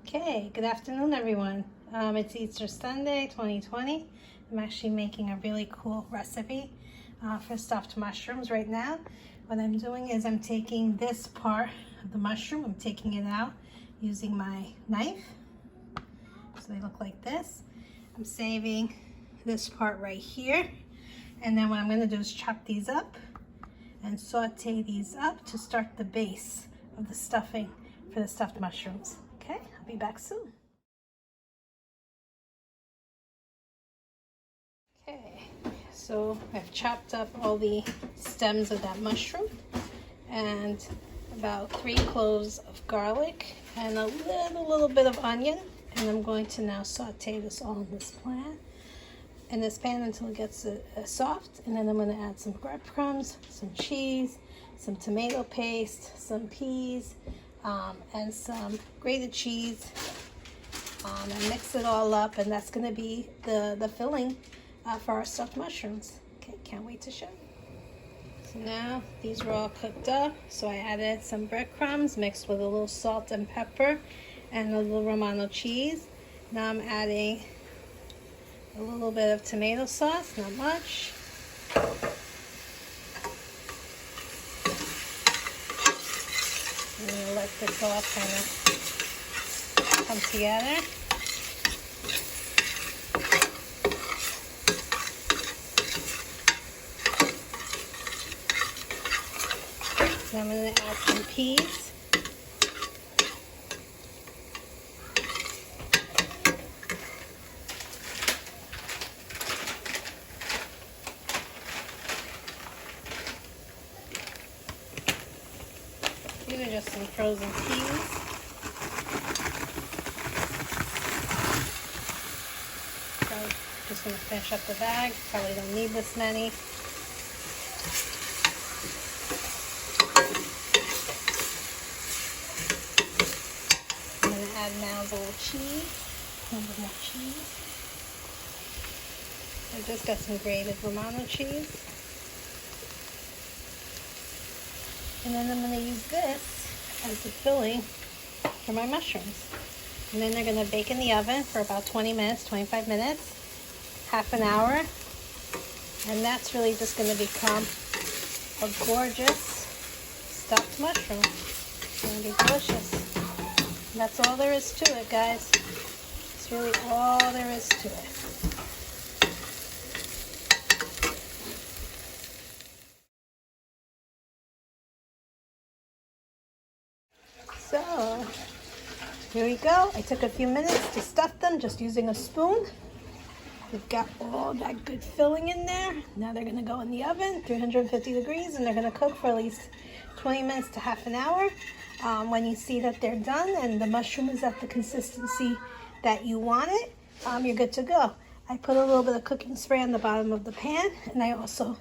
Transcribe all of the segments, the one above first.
Okay, good afternoon everyone. It's Easter Sunday 2020. I'm actually making a really cool recipe for stuffed mushrooms right now. What I'm doing is I'm taking this part of the mushroom, I'm taking it out using my knife. So they look like this. I'm saving this part right here. And then what I'm gonna do is chop these up and saute these up to start the base of the stuffing for the stuffed mushrooms. Okay, I'll be back soon. Okay, so I've chopped up all the stems of that mushroom and about 3 cloves of garlic and a little bit of onion, and I'm going to now saute this all in this pan until it gets soft, and then I'm going to add some breadcrumbs, some cheese, some tomato paste, some peas, and some grated cheese, and mix it all up, and that's going to be the filling for our stuffed mushrooms. Okay, can't wait to show you. So now these are all cooked up, so I added some breadcrumbs mixed with a little salt and pepper and a little Romano cheese. Now I'm adding a little bit of tomato sauce, not much. I'm going to let this all kind of come together. Now I'm going to add some peas. These are just some frozen peas. So just going to finish up the bag. Probably don't need this many. I'm going to add now a little cheese. A little more cheese. I just got some grated Romano cheese. And then I'm going to use this as the filling for my mushrooms. And then they're going to bake in the oven for about 20 minutes, 25 minutes, half an hour. And that's really just going to become a gorgeous stuffed mushroom. It's going to be delicious. And that's all there is to it, guys. It's really all there is to it. So, here we go. I took a few minutes to stuff them just using a spoon. We've got all that good filling in there. Now they're going to go in the oven, 350 degrees, and they're going to cook for at least 20 minutes to half an hour. When you see that they're done and the mushroom is at the consistency that you want it, you're good to go. I put a little bit of cooking spray on the bottom of the pan, and I also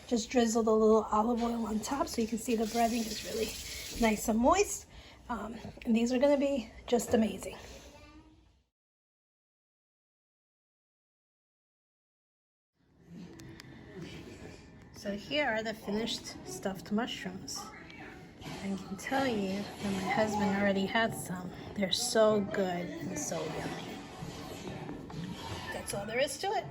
just drizzled a little olive oil on top so you can see the breading is really nice and moist. And these are going to be just amazing. So here are the finished stuffed mushrooms. I can tell you that my husband already had some. They're so good and so yummy. That's all there is to it.